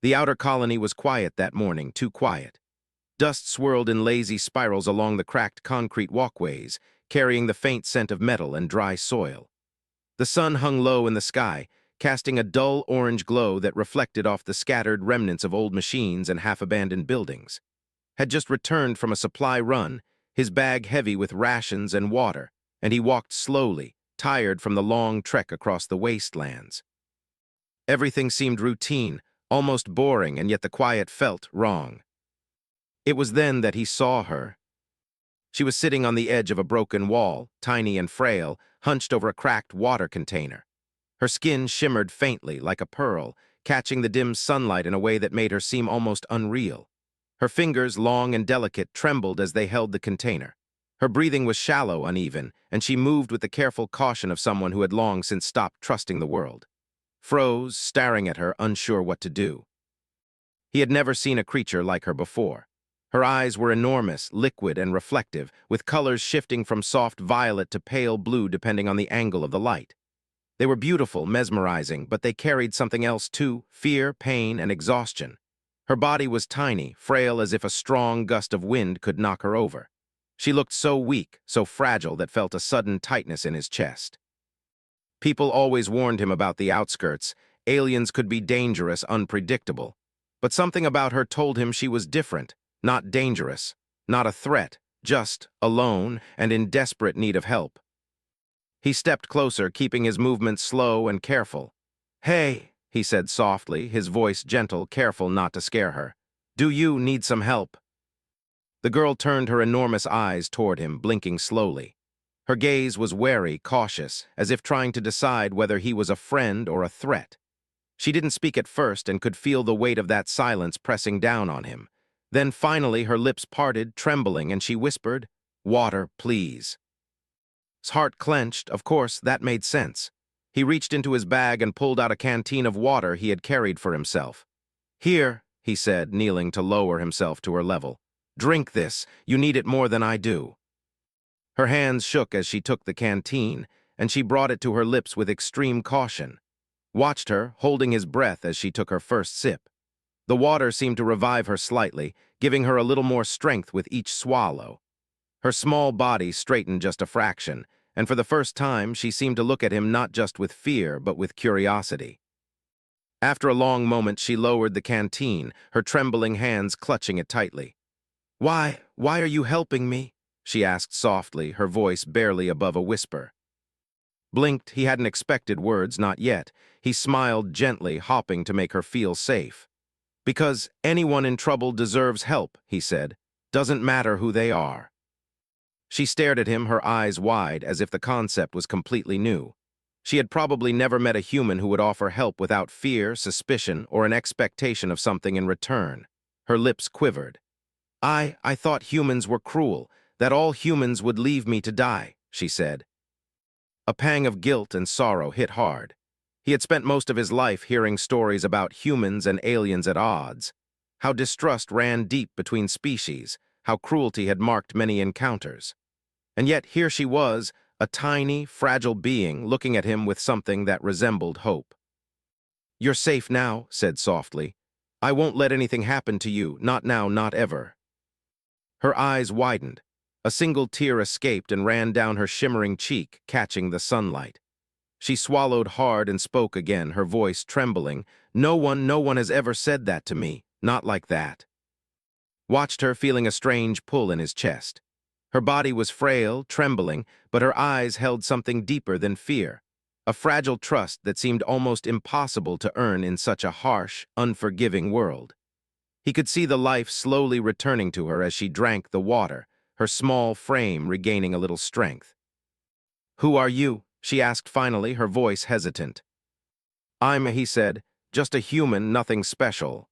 The outer colony was quiet that morning, too quiet. Dust swirled in lazy spirals along the cracked concrete walkways, carrying the faint scent of metal and dry soil. The sun hung low in the sky, casting a dull orange glow that reflected off the scattered remnants of old machines and half-abandoned buildings. Had just returned from a supply run, his bag heavy with rations and water, and he walked slowly, tired from the long trek across the wastelands. Everything seemed routine, almost boring, and yet the quiet felt wrong. It was then that he saw her. She was sitting on the edge of a broken wall, tiny and frail, hunched over a cracked water container. Her skin shimmered faintly, like a pearl, catching the dim sunlight in a way that made her seem almost unreal. Her fingers, long and delicate, trembled as they held the container. Her breathing was shallow, uneven, and she moved with the careful caution of someone who had long since stopped trusting the world. Froze, staring at her, unsure what to do. He had never seen a creature like her before. Her eyes were enormous, liquid, and reflective, with colors shifting from soft violet to pale blue depending on the angle of the light. They were beautiful, mesmerizing, but they carried something else too: fear, pain, and exhaustion. Her body was tiny, frail as if a strong gust of wind could knock her over. She looked so weak, so fragile that felt a sudden tightness in his chest. People always warned him about the outskirts. Aliens could be dangerous, unpredictable. But something about her told him she was different. Not dangerous, not a threat, just alone and in desperate need of help. He stepped closer, keeping his movements slow and careful. "Hey," he said softly, his voice gentle, careful not to scare her. "Do you need some help?" The girl turned her enormous eyes toward him, blinking slowly. Her gaze was wary, cautious, as if trying to decide whether he was a friend or a threat. She didn't speak at first and could feel the weight of that silence pressing down on him. Then finally her lips parted, trembling, and she whispered, "Water, please." His heart clenched. Of course, that made sense. He reached into his bag and pulled out a canteen of water he had carried for himself. "Here," he said, kneeling to lower himself to her level. "Drink this. You need it more than I do." Her hands shook as she took the canteen, and she brought it to her lips with extreme caution. Watched her, holding his breath as she took her first sip. The water seemed to revive her slightly, giving her a little more strength with each swallow. Her small body straightened just a fraction, and for the first time she seemed to look at him not just with fear, but with curiosity. After a long moment she lowered the canteen, her trembling hands clutching it tightly. Why are you helping me?" she asked softly, her voice barely above a whisper. Blinked, he hadn't expected words, not yet. He smiled gently, hopping to make her feel safe. "Because anyone in trouble deserves help," he said. "Doesn't matter who they are." She stared at him, her eyes wide, as if the concept was completely new. She had probably never met a human who would offer help without fear, suspicion, or an expectation of something in return. Her lips quivered. I thought humans were cruel, that all humans would leave me to die," she said. A pang of guilt and sorrow hit hard. He had spent most of his life hearing stories about humans and aliens at odds, how distrust ran deep between species, how cruelty had marked many encounters. And yet here she was, a tiny, fragile being, looking at him with something that resembled hope. "You're safe now," said softly. "I won't let anything happen to you, not now, not ever." Her eyes widened. A single tear escaped and ran down her shimmering cheek, catching the sunlight. She swallowed hard and spoke again, her voice trembling. No one has ever said that to me, not like that." Watched her, feeling a strange pull in his chest. Her body was frail, trembling, but her eyes held something deeper than fear, a fragile trust that seemed almost impossible to earn in such a harsh, unforgiving world. He could see the life slowly returning to her as she drank the water, her small frame regaining a little strength. "Who are you?" she asked finally, her voice hesitant. He said, "just a human, nothing special."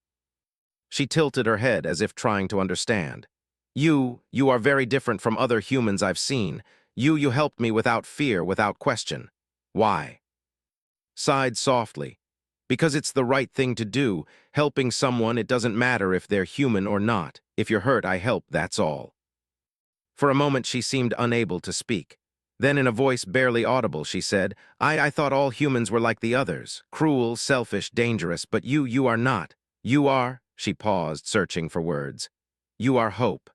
She tilted her head as if trying to understand. You are very different from other humans I've seen. You helped me without fear, without question. Why?" Sighed softly. "Because it's the right thing to do. Helping someone, it doesn't matter if they're human or not. If you're hurt, I help, that's all." For a moment she seemed unable to speak. Then in a voice barely audible she said, I thought all humans were like the others, cruel, selfish, dangerous, but you are not. You are, she paused, searching for words. You are hope.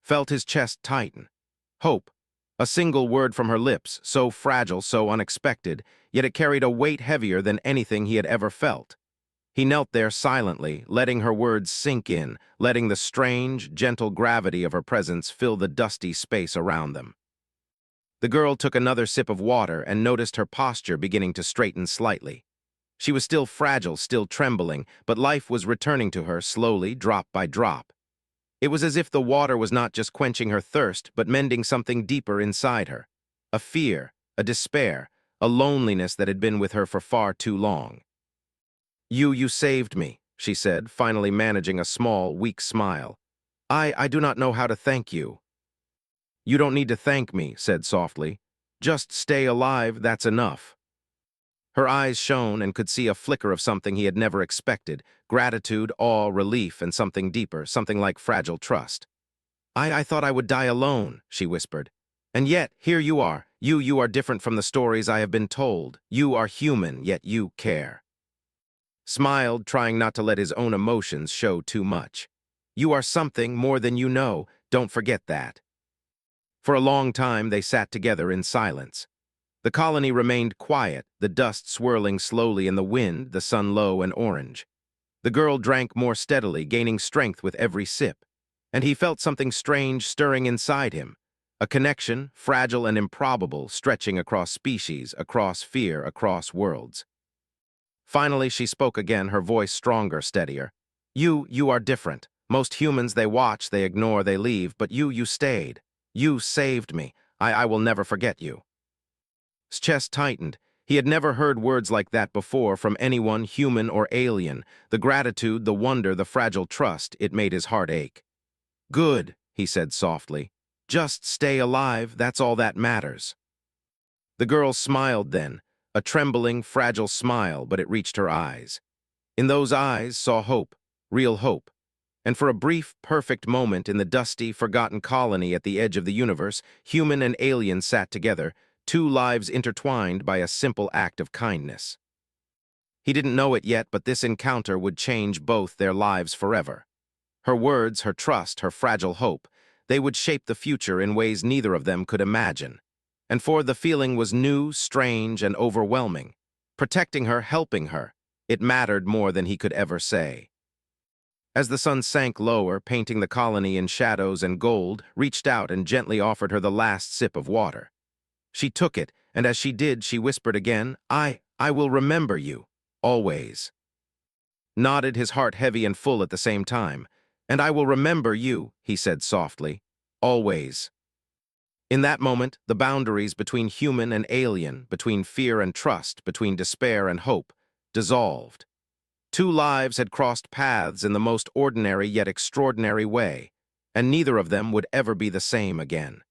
Felt his chest tighten. Hope. A single word from her lips, so fragile, so unexpected, yet it carried a weight heavier than anything he had ever felt. He knelt there silently, letting her words sink in, letting the strange, gentle gravity of her presence fill the dusty space around them. The girl took another sip of water and noticed her posture beginning to straighten slightly. She was still fragile, still trembling, but life was returning to her slowly, drop by drop. It was as if the water was not just quenching her thirst, but mending something deeper inside her. A fear, a despair, a loneliness that had been with her for far too long. You saved me, she said, finally managing a small, weak smile. I do not know how to thank you. You don't need to thank me, said softly. Just stay alive, that's enough. Her eyes shone and could see a flicker of something he had never expected, gratitude, awe, relief, and something deeper, something like fragile trust. I thought I would die alone, she whispered. And yet, here you are. You are different from the stories I have been told. You are human, yet you care. Smiled, trying not to let his own emotions show too much. You are something more than you know, don't forget that. For a long time they sat together in silence. The colony remained quiet, the dust swirling slowly in the wind, the sun low and orange. The girl drank more steadily, gaining strength with every sip, and he felt something strange stirring inside him, a connection, fragile and improbable, stretching across species, across fear, across worlds. Finally, she spoke again, her voice stronger, steadier. You are different. Most humans, they watch, they ignore, they leave, but you stayed. You saved me. I will never forget you. His chest tightened. He had never heard words like that before from anyone, human or alien. The gratitude, the wonder, the fragile trust, it made his heart ache. Good, he said softly. Just stay alive, that's all that matters. The girl smiled then, a trembling, fragile smile, but it reached her eyes. In those eyes saw hope, real hope. And for a brief, perfect moment in the dusty, forgotten colony at the edge of the universe, human and alien sat together, two lives intertwined by a simple act of kindness. He didn't know it yet, but this encounter would change both their lives forever. Her words, her trust, her fragile hope, they would shape the future in ways neither of them could imagine. And for the feeling was new, strange, and overwhelming. Protecting her, helping her, it mattered more than he could ever say. As the sun sank lower, painting the colony in shadows and gold, reached out and gently offered her the last sip of water. She took it, and as she did, she whispered again, I will remember you, always. Nodded, his heart heavy and full at the same time. And I will remember you, he said softly, always. In that moment, the boundaries between human and alien, between fear and trust, between despair and hope, dissolved. Two lives had crossed paths in the most ordinary yet extraordinary way, and neither of them would ever be the same again.